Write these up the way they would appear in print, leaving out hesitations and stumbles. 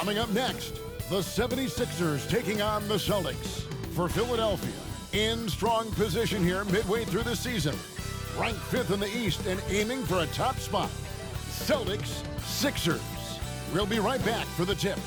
Coming up next, the 76ers taking on the Celtics. For Philadelphia, in strong position here midway through the season. Ranked 5th in the East and aiming for a top spot. Celtics, Sixers. We'll be right back for the tip.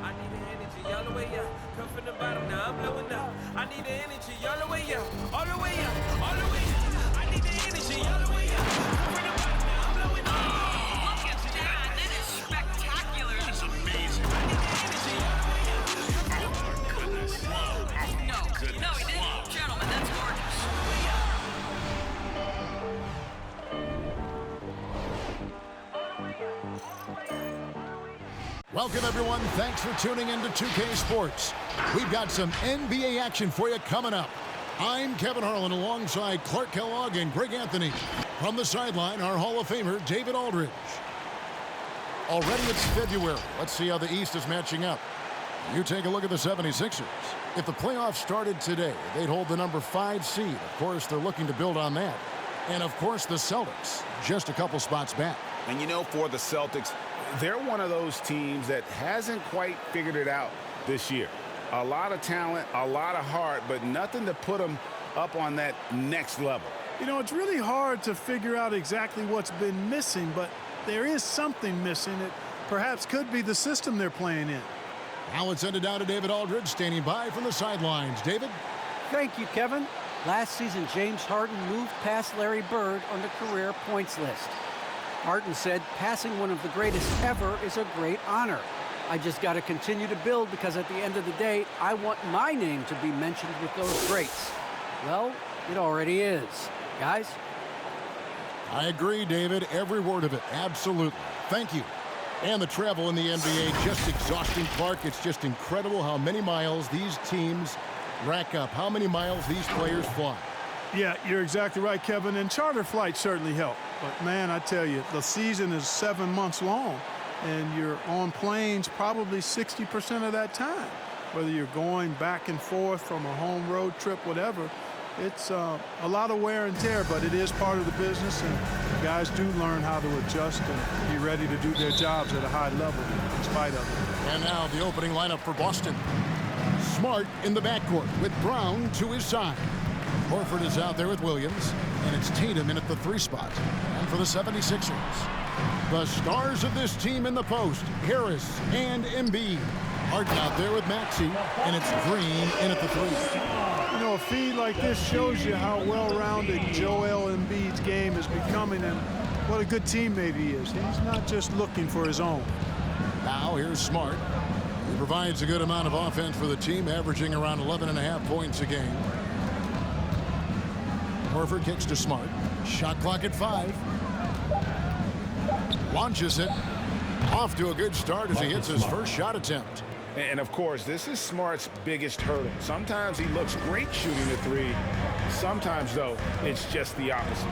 I need the energy all the way up. Come from the bottom, now I'm blowing up. I need the energy all the way up. All the way up, all the way up. I need the energy all the way up. Come from the bottom, now I'm blowing up. Look at that. That is spectacular. That's amazing. I need the energy all the way up. Oh, my goodness. Wow. Oh, No, my goodness. no, he didn't. Wow. Gentlemen, that's gorgeous. Welcome, everyone. Thanks for tuning in to 2K Sports. We've got some NBA action for you coming up. I'm Kevin Harlan alongside Clark Kellogg and Greg Anthony. From the sideline, our Hall of Famer, David Aldridge. Already it's February. Let's see how the East is matching up. You take a look at the 76ers. If the playoffs started today, they'd hold the number 5 seed. Of course, they're looking to build on that. And, of course, the Celtics, just a couple spots back. And you know, for the Celtics, they're one of those teams that hasn't quite figured it out this year. A lot of talent, a lot of heart, but nothing to put them up on that next level. You know, it's really hard to figure out exactly what's been missing, but there is something missing. It perhaps could be the system they're playing in. Now let's send it down to David Aldridge, standing by from the sidelines. David? Thank you, Kevin. Last season, James Harden moved past Larry Bird on the career points list. Harden said, passing one of the greatest ever is a great honor. I just got to continue to build because at the end of the day, I want my name to be mentioned with those greats. Well, it already is. Guys? I agree, David. Every word of it. Absolutely. Thank you. And the travel in the NBA, just exhausting, Clark. It's just incredible how many miles these teams rack up, how many miles these players fly. Yeah, you're exactly right, Kevin, and charter flights certainly help. But, man, I tell you, the season is 7 months long, and you're on planes probably 60% of that time. Whether you're going back and forth from a home road trip, whatever, it's a lot of wear and tear, but it is part of the business, and guys do learn how to adjust and be ready to do their jobs at a high level in spite of it. And now the opening lineup for Boston. Smart in the backcourt with Brown to his side. Horford is out there with Williams, and it's Tatum in at the 3 spot. And for the 76ers, the stars of this team in the post, Harris and Embiid. Harden out there with Maxey, and it's Green in at the 3. You know, a feed like this shows you how well-rounded Joel Embiid's game is becoming and what a good teammate he is. He's not just looking for his own. Now here's Smart. He provides a good amount of offense for the team, averaging around 11.5 points a game. Horford kicks to Smart. Shot clock at 5. Launches it. Off to a good start as he hits his first shot attempt. And, of course, this is Smart's biggest hurdle. Sometimes he looks great shooting the 3. Sometimes, though, it's just the opposite.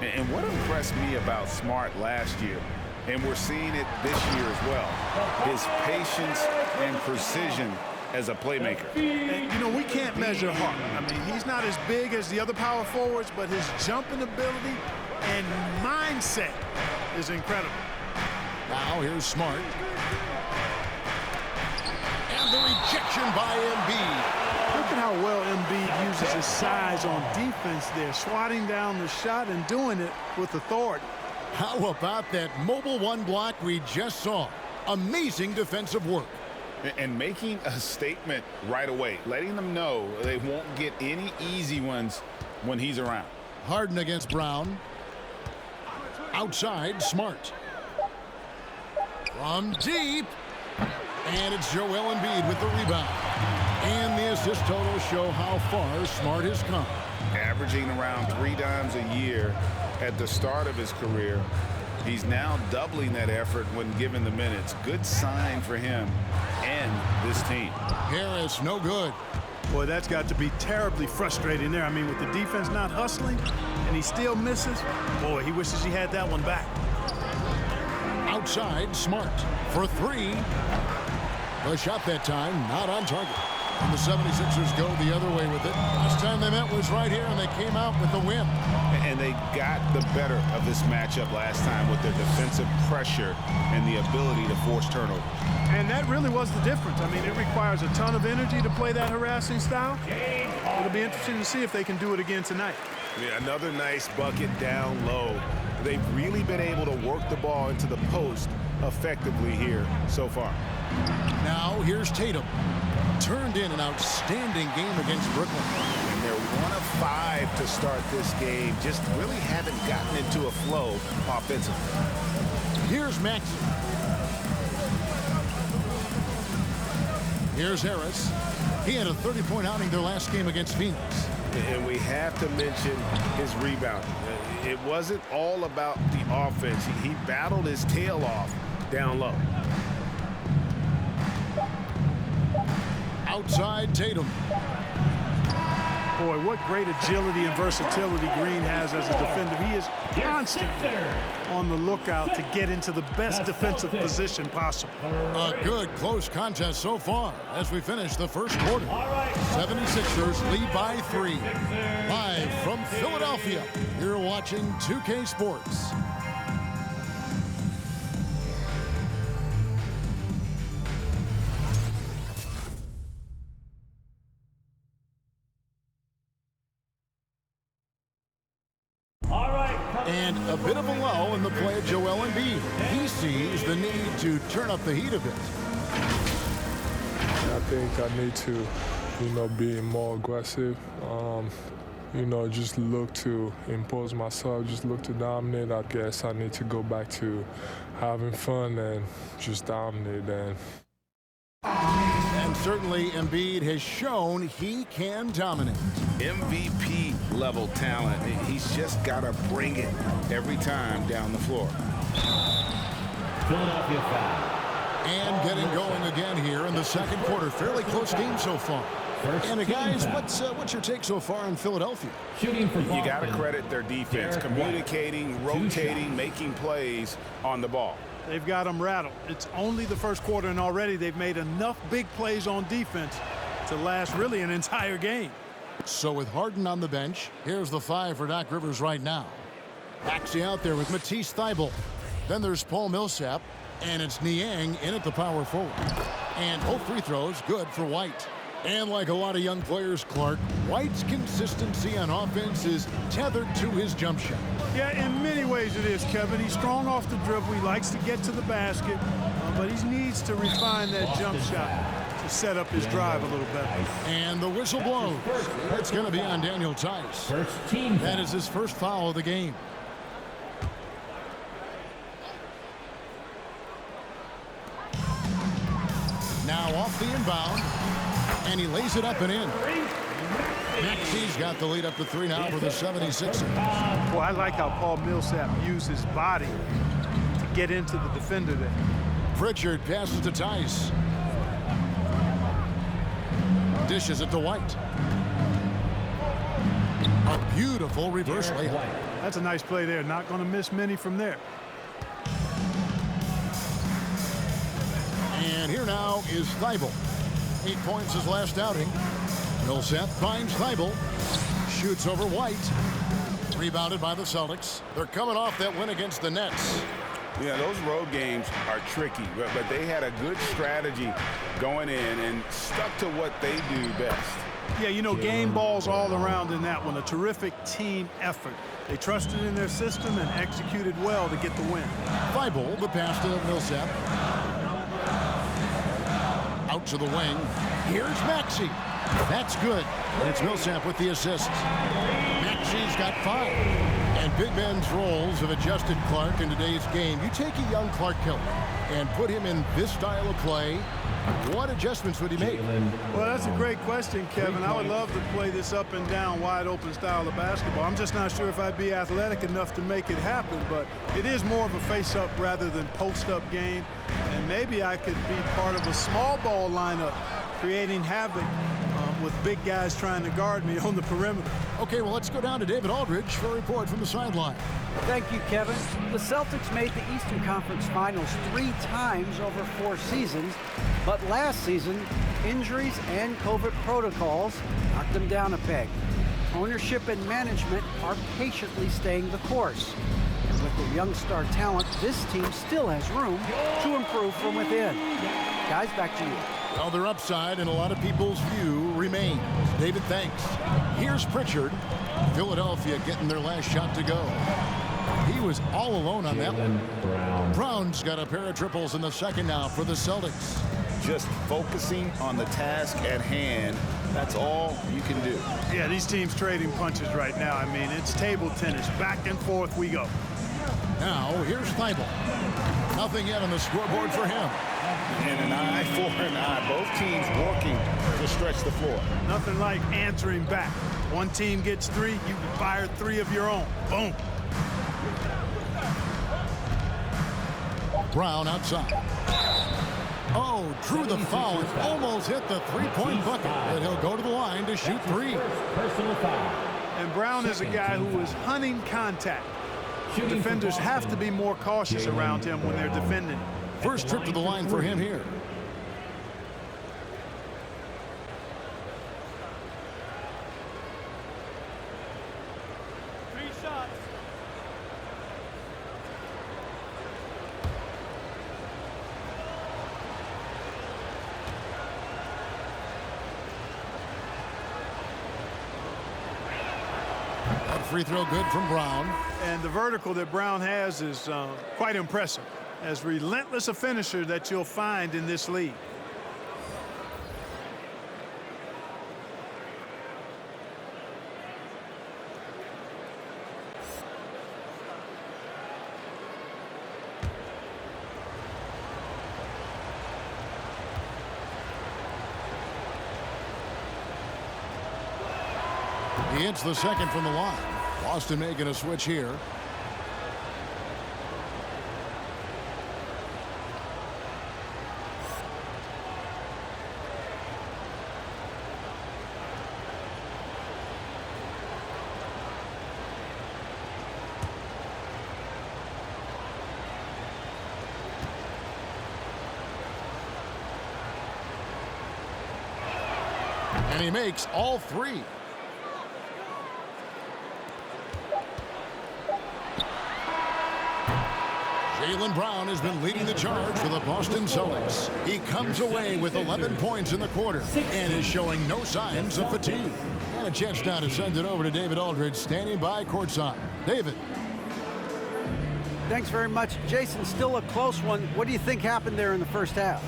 And what impressed me about Smart last year, and we're seeing it this year as well, his patience and precision as a playmaker. And, you know, we can't measure Harden. I mean, he's not as big as the other power forwards, but his jumping ability and mindset is incredible. Now here's Smart. And the rejection by Embiid. Look at how well Embiid uses his size on defense there, swatting down the shot and doing it with authority. How about that mobile 1 block we just saw? Amazing defensive work. And making a statement right away, letting them know they won't get any easy ones when he's around. Harden against Brown. Outside, Smart. From deep. And it's Joel Embiid with the rebound. And the assist totals show how far Smart has come. Averaging around 3 dimes a year at the start of his career. He's now doubling that effort when given the minutes. Good sign for him and this team. Harris, no good. Boy, that's got to be terribly frustrating there. I mean, with the defense not hustling and he still misses, boy, he wishes he had that one back. Outside, Smart for 3. The shot that time not on target. And the 76ers go the other way with it. Last time they met was right here, and they came out with the win. And they got the better of this matchup last time with their defensive pressure and the ability to force turnovers. And that really was the difference. I mean, it requires a ton of energy to play that harassing style. It'll be interesting to see if they can do it again tonight. Yeah, another nice bucket down low. They've really been able to work the ball into the post effectively here so far. Now here's Tatum. Turned in an outstanding game against Brooklyn. And they're 1 of 5 to start this game. Just really haven't gotten into a flow offensively. Here's Maxey. Here's Harris. He had a 30-point outing their last game against Phoenix. And we have to mention his rebounding. It wasn't all about the offense. He battled his tail off down low. Outside Tatum. Boy, what great agility and versatility Green has as a defender. He is constantly on the lookout to get into the best defensive position possible. A good close contest so far as we finish the first quarter. 76ers lead by 3. Live from Philadelphia, you're watching 2K Sports. And a bit of a lull in the play of Joel Embiid. He sees the need to turn up the heat a bit. I think I need to, be more aggressive. Just look to impose myself, just look to dominate. I guess I need to go back to having fun and just dominate. And certainly Embiid has shown he can dominate. MVP level talent. He's just got to bring it every time down the floor. Philadelphia foul. And getting going again here in the second quarter. Fairly close game so far. And guys, what's your take so far on Philadelphia? Shooting for You got to credit their defense, communicating, rotating, making plays on the ball. They've got them rattled. It's only the first quarter, and already they've made enough big plays on defense to last really an entire game. So with Harden on the bench, here's the 5 for Doc Rivers right now. Maxey out there with Matisse Thybulle. Then there's Paul Millsap, and it's Niang in at the power forward. And both free throws good for White. And like a lot of young players, Clark, White's consistency on offense is tethered to his jump shot. Yeah, in many ways it is, Kevin. He's strong off the dribble. He likes to get to the basket, but he needs to refine that jump shot to set up his drive a little better. And the whistle blows. It's going to be on Daniel Tice. That is his first foul of the game. Now off the inbound, and he lays it up and in. Maxey's got the lead up to 3 now for the 76ers. Well, I like how Paul Millsap used his body to get into the defender there. Pritchard passes to Tice. Dishes it to White. A beautiful reverse layup. That's a nice play there. Not going to miss many from there. And here now is Thybulle. 8 points his last outing. Millsap finds Thybulle. Shoots over White. Rebounded by the Celtics. They're coming off that win against the Nets. Yeah, those road games are tricky, but they had a good strategy going in and stuck to what they do best. Yeah, game balls all around in that one. A terrific team effort. They trusted in their system and executed well to get the win. Thybulle, the pass to Millsap. Out to the wing. Here's Maxey. That's good. And it's Millsap with the assist. Maxey's got 5. And big men's roles have adjusted Clark in today's game. You take a young Clark Kelly and put him in this style of play. What adjustments would he make? Well, that's a great question, Kevin. I would love to play this up and down, wide open style of basketball. I'm just not sure if I'd be athletic enough to make it happen, but it is more of a face-up rather than post-up game. And maybe I could be part of a small ball lineup, creating havoc with big guys trying to guard me on the perimeter. Okay, well, let's go down to David Aldridge for a report from the sideline. Thank you, Kevin. The Celtics made the Eastern Conference Finals 3 times over 4 seasons, but last season Injuries and COVID protocols knocked them down a peg. Ownership and management are patiently staying the course. And with their young star talent, this team still has room to improve from within. Guys, back to you. Well, their upside in a lot of people's view remains. David, thanks. Here's Pritchard. Philadelphia getting their last shot to go. He was all alone on that one. Brown's got a pair of triples in the second now for the Celtics. Just focusing on the task at hand, that's all you can do. Yeah, these teams trading punches right now. I mean, it's table tennis. Back and forth we go. Now, here's Thibault. Nothing yet on the scoreboard for him. And an eye for an eye. Both teams working to stretch the floor. Nothing like answering back. One team gets 3, you can fire 3 of your own. Boom. Brown outside. Oh, drew the foul and almost hit the three-point bucket. But he'll go to the line to shoot 3. Personal foul. And Brown is a guy who is hunting contact. Defenders have to be more cautious around him when they're defending. First trip to the line for him here. Free throw good from Brown. And the vertical that Brown has is quite impressive. As relentless a finisher that you'll find in this league. He hits the second from the line. Boston making a switch here. And he makes all 3. Jaylen Brown has been leading the charge for the Boston Celtics. He comes away with 11 points in the quarter and is showing no signs of fatigue. And a chance now to send it over to David Aldridge, standing by courtside. David. Thanks very much. Jason, still a close one. What do you think happened there in the first half?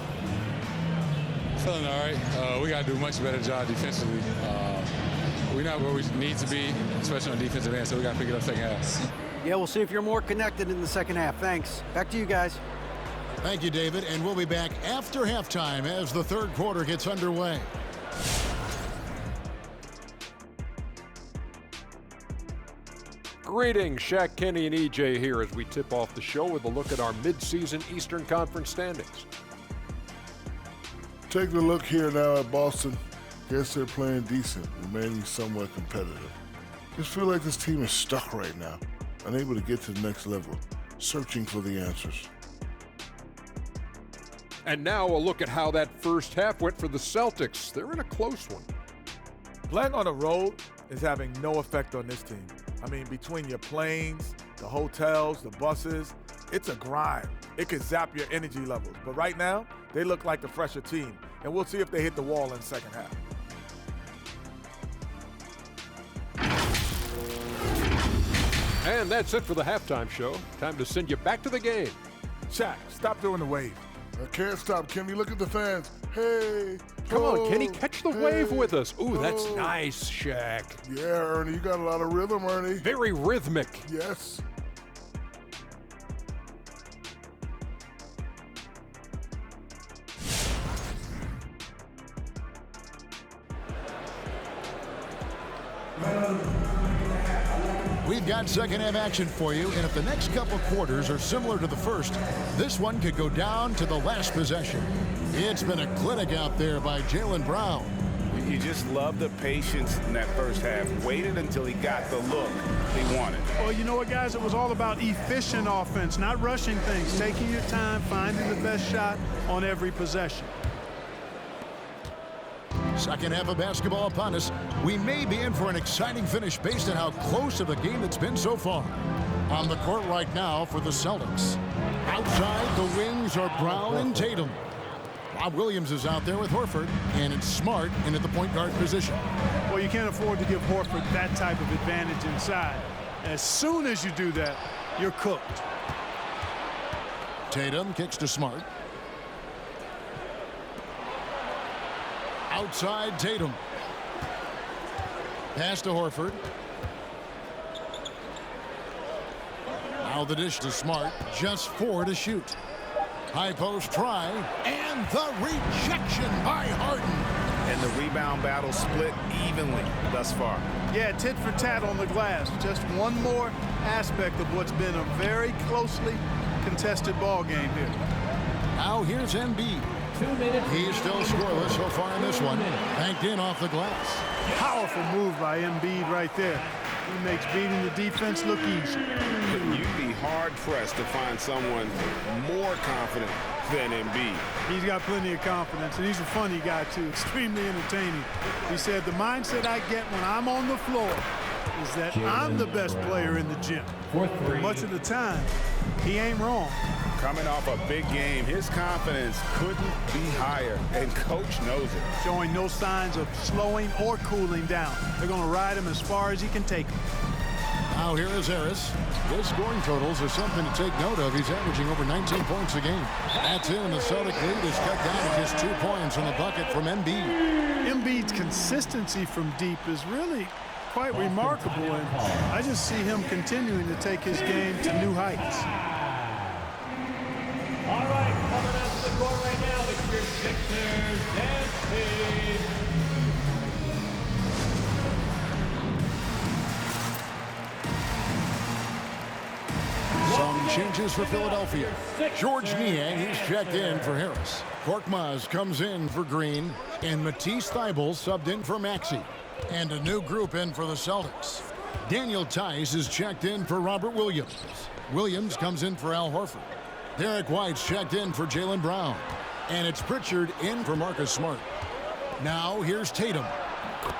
Feeling all right. We got to do a much better job defensively. We're not where we need to be, especially on defensive end, so we got to pick it up second half. Yeah, we'll see if you're more connected in the second half. Thanks. Back to you guys. Thank you, David. And we'll be back after halftime as the third quarter gets underway. Greetings, Shaq, Kenny, and EJ here as we tip off the show with a look at our midseason Eastern Conference standings. Taking a look here now at Boston. Guess they're playing decent, remaining somewhat competitive. Just feel like this team is stuck right now, unable to get to the next level, searching for the answers. And now a look at how that first half went for the Celtics. They're in a close one. Playing on the road is having no effect on this team. I mean, between your planes, the hotels, the buses, it's a grind. It can zap your energy levels. But right now, they look like the fresher team. And we'll see if they hit the wall in the second half. And that's it for the halftime show. Time to send you back to the game. Shaq, stop doing the wave. I can't stop, Kenny. Look at the fans. Hey. Come on, Kenny, catch the wave with us. Ooh, go. That's nice, Shaq. Yeah, Ernie, you got a lot of rhythm, Ernie. Very rhythmic. Yes. We've got second half action for you, and if the next couple quarters are similar to the first, this one could go down to the last possession. It's been a clinic out there by Jaylen Brown. You just love the patience in that first half. Waited until he got the look he wanted. Well, you know what, guys? It was all about efficient offense, not rushing things, taking your time, finding the best shot on every possession. second half of basketball upon us. We may be in for an exciting finish based on how close of a game it's been so far. On the court right now for the Celtics. Outside, the wings are Brown and Tatum. Rob Williams is out there with Horford, and it's Smart in at the point guard position. Well, you can't afford to give Horford that type of advantage inside. As soon as you do that, you're cooked. Tatum kicks to Smart. Outside, Tatum. Pass to Horford. Now the dish to Smart. Just 4 to shoot. High post try. And the rejection by Harden. And the rebound battle split evenly thus far. Yeah, tit for tat on the glass. Just one more aspect of what's been a very closely contested ball game here. Now here's Embiid. 2 minutes. He's still scoreless so far in this one. Banked in off the glass. Powerful move by Embiid right there. He makes beating the defense look easy. You'd be hard-pressed to find someone more confident than Embiid. He's got plenty of confidence, and he's a funny guy, too. Extremely entertaining. He said, the mindset I get when I'm on the floor is that I'm the best player in the gym. Much of the time, he ain't wrong. Coming off a big game, his confidence couldn't be higher, and Coach knows it. Showing no signs of slowing or cooling down. They're going to ride him as far as he can take him. Now here is Harris. His scoring totals are something to take note of. He's averaging over 19 points a game. That's it, and the Celtic lead is cut down to just 2 points from the bucket from Embiid. Embiid's consistency from deep is really quite remarkable, and I just see him continuing to take his game to new heights. All right, coming out to the court right now, it's your Sixers and Speed. Some changes for Philadelphia. George Niang, he's checked in for Harris. Korkmaz comes in for Green, and Matisse Thybulle subbed in for Maxey. And a new group in for the Celtics. Daniel Tice is checked in for Robert Williams. Williams comes in for Al Horford. Derek White's checked in for Jaylen Brown. And it's Pritchard in for Marcus Smart. Now here's Tatum.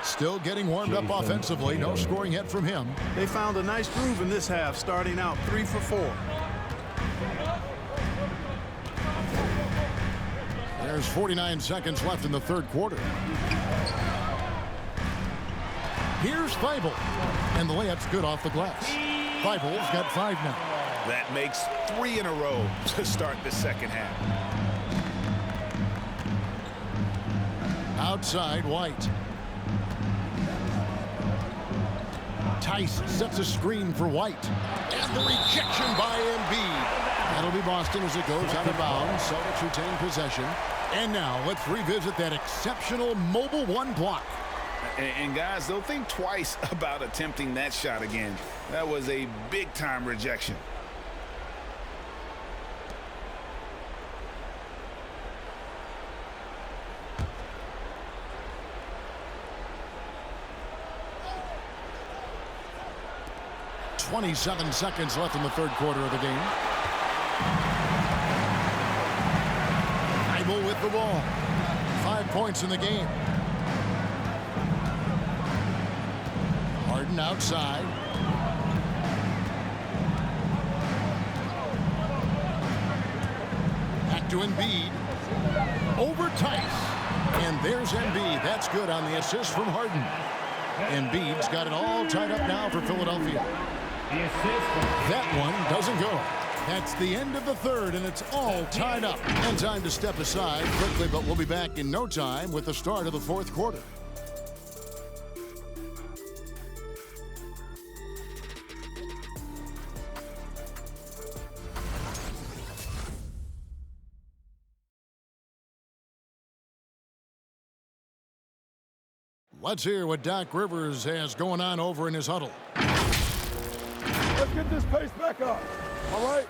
Still getting warmed up offensively. No scoring yet from him. They found a nice groove in this half, starting out 3 for 4. There's 49 seconds left in the third quarter. Here's Thybulle. And the layup's good off the glass. Thybulle's got 5 now. That makes 3 in a row to start the second half. Outside, White. Tice sets a screen for White. And the rejection by Embiid. That'll be Boston as it goes out of bounds. Celtics retain possession. And now let's revisit that exceptional mobile 1 block. And guys, they'll think twice about attempting that shot again. That was a big-time rejection. .27 seconds left in the third quarter of the game. Thybulle with the ball. 5 points in the game. Harden outside. Back to Embiid. Over Tice. And there's Embiid. That's good on the assist from Harden. Embiid's got it all tied up now for Philadelphia. That one doesn't go. That's the end of the third, and it's all tied up. And time to step aside quickly, but we'll be back in no time with the start of the fourth quarter. Let's hear what Doc Rivers has going on over in his huddle. Let's get this pace back up. All right?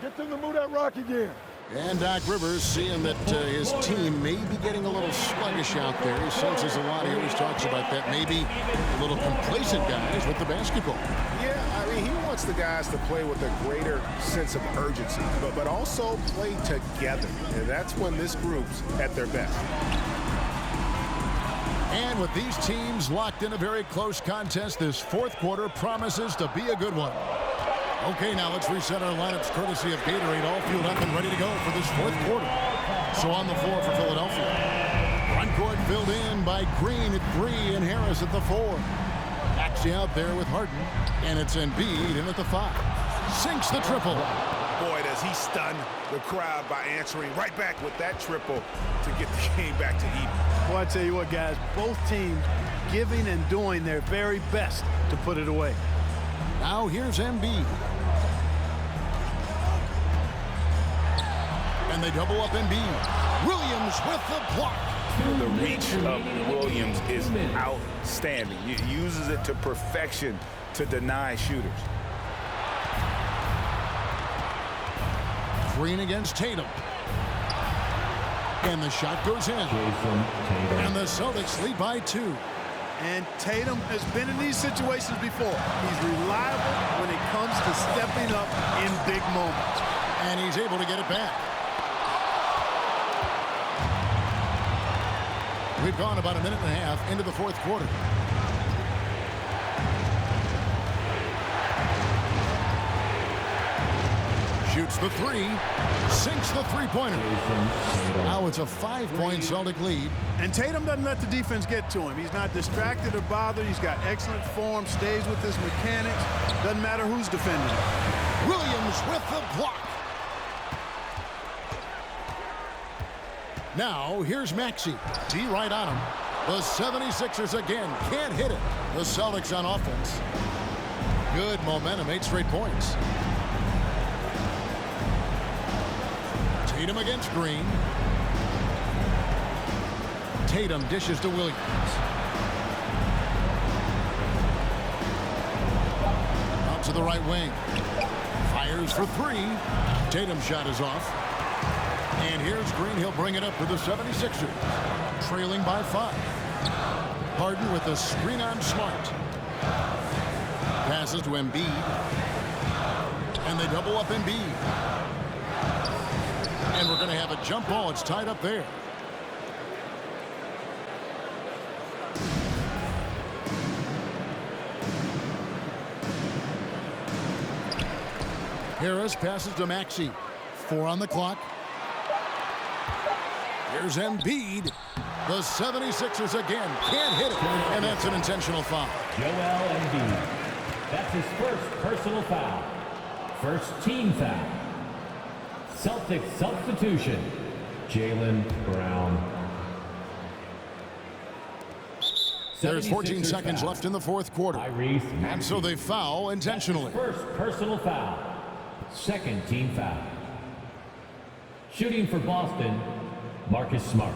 Get them to move that rock again. And Doc Rivers seeing that his team may be getting a little sluggish out there. He senses a lot. He always talks about that. Maybe a little complacent guys with the basketball. Yeah, I mean, he wants the guys to play with a greater sense of urgency, but also play together. And that's when this group's at their best. And with these teams locked in a very close contest, this fourth quarter promises to be a good one. Okay, now let's reset our lineups courtesy of Gatorade, all fueled up and ready to go for this fourth quarter. So on the floor for Philadelphia. Front court filled in by Green at 3 and Harris at the 4. Maxey out there with Harden, and it's Embiid in at the 5. Sinks the triple. Boy, does he stun the crowd by answering right back with that triple to get the game back to even. Well, I tell you what, guys, both teams giving and doing their very best to put it away. Now here's Embiid. And they double up Embiid. Williams with the block. The reach of Williams is outstanding. He uses it to perfection to deny shooters. Green against Tatum. And the shot goes in. And the Celtics lead by 2. And Tatum has been in these situations before. He's reliable when it comes to stepping up in big moments. And he's able to get it back. We've gone about a minute and a half into the fourth quarter. Shoots the 3, sinks the three-pointer. Now it's a 5-point Celtic lead. And Tatum doesn't let the defense get to him. He's not distracted or bothered. He's got excellent form, stays with his mechanics. Doesn't matter who's defending him. Williams with the block. Now here's Maxey. D right on him. The 76ers again can't hit it. The Celtics on offense. Good momentum, 8 straight points. Tatum against Green. Tatum dishes to Williams. Out to the right wing. Fires for 3. Tatum's shot is off. And here's Green. He'll bring it up to the 76ers. Trailing by 5. Harden with a screen on Smart. Passes to Embiid. And they double up Embiid. And we're going to have a jump ball. It's tied up there. Harris passes to Maxey. 4 on the clock. Here's Embiid. The 76ers again can't hit it. And that's an intentional foul. Joel Embiid. That's his first personal foul. First team foul. Celtics substitution. Jaylen Brown. There's 14 seconds left in the fourth quarter. And so they foul intentionally. First personal foul. Second team foul. Shooting for Boston, Marcus Smart.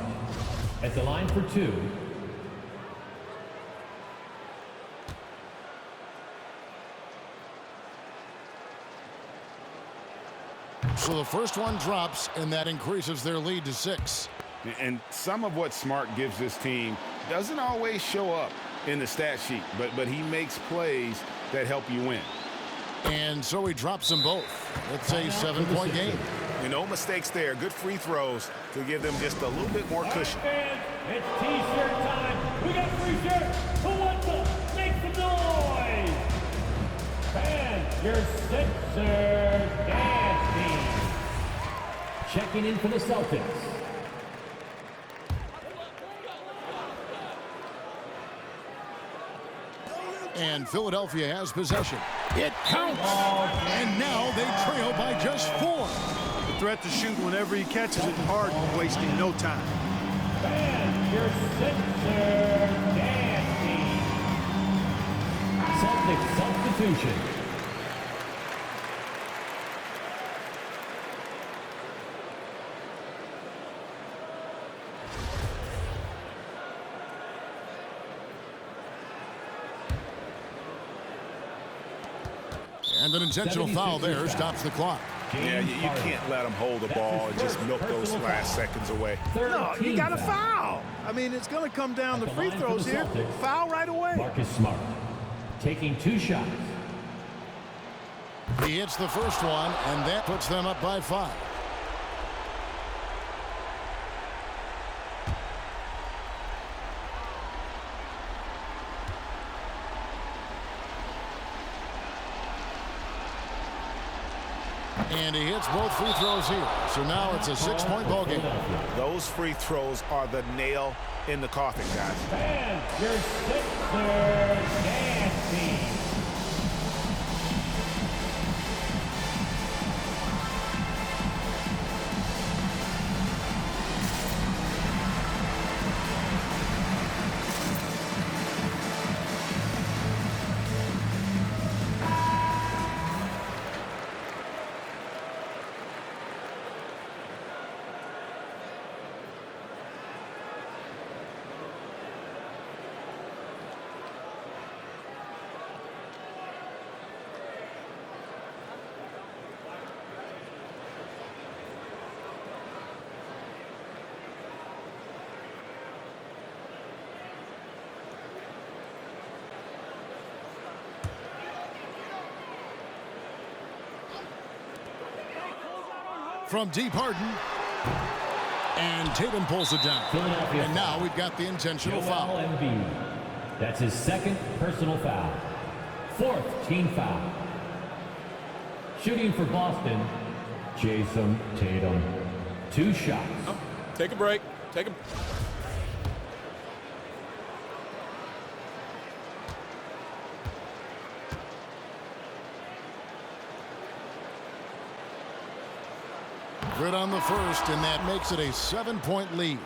At the line for 2. So the first one drops, and that increases their lead to 6. And some of what Smart gives this team doesn't always show up in the stat sheet, but he makes plays that help you win. And so he drops them both. It's a 7-point game. No mistakes there. Good free throws to give them just a little bit more cushion. It's T-shirt time. We got free shirts. Who wants them? Make some noise. And your Sixers dance team. Checking in for the Celtics. And Philadelphia has possession. It counts. And now they trail by just 4. The threat to shoot whenever he catches it, Harden wasting no time. And your Sixers dance team. Celtics substitution. And an intentional foul there stops the clock. Yeah, you can't let them hold the ball and just milk those last seconds away. No, you got to foul. I mean, it's going to come down to free throws here. Foul right away. Marcus Smart taking 2 shots. He hits the first one, and that puts them up by 5. And he hits both free throws here. So now it's a 6-point ball game. Those free throws are the nail in the coffin, guys. And your Sixers dancing. From deep, Harden. And Tatum pulls it down. And now we've got the intentional foul. Embiid. That's his second personal foul. Fourth team foul. Shooting for Boston, Jason Tatum. 2 shots. Take a break. Take a... Good on the first, and that makes it a 7-point lead.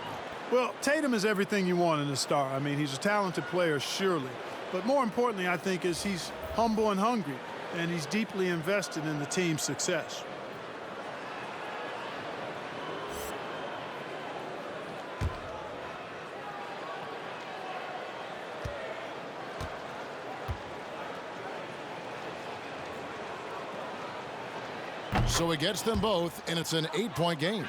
Well, Tatum is everything you want in a star. I mean, he's a talented player, surely. But more importantly, I think, is he's humble and hungry, and he's deeply invested in the team's success. So he gets them both, and it's an 8-point game.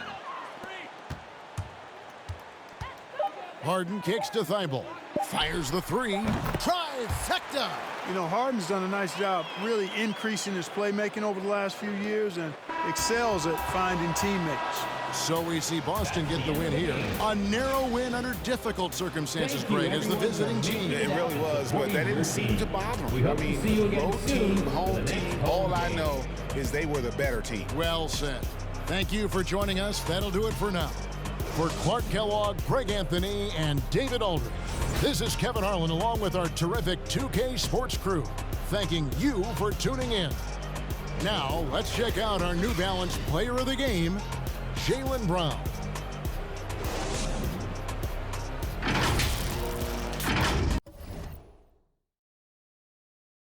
Harden kicks to Thibault. Fires the three. Trifecta! You know, Harden's done a nice job really increasing his playmaking over the last few years and excels at finding teammates. So we see Boston get the win here. A narrow win under difficult circumstances, Greg, as the visiting team. It really was, but that didn't seem to bother them. I mean, road team, home team, all I know is they were the better team. Well said. Thank you for joining us. That'll do it for now. For Clark Kellogg, Greg Anthony, and David Aldridge, this is Kevin Harlan along with our terrific 2K Sports crew, thanking you for tuning in. Now, let's check out our New Balance Player of the Game, Jaylen Brown.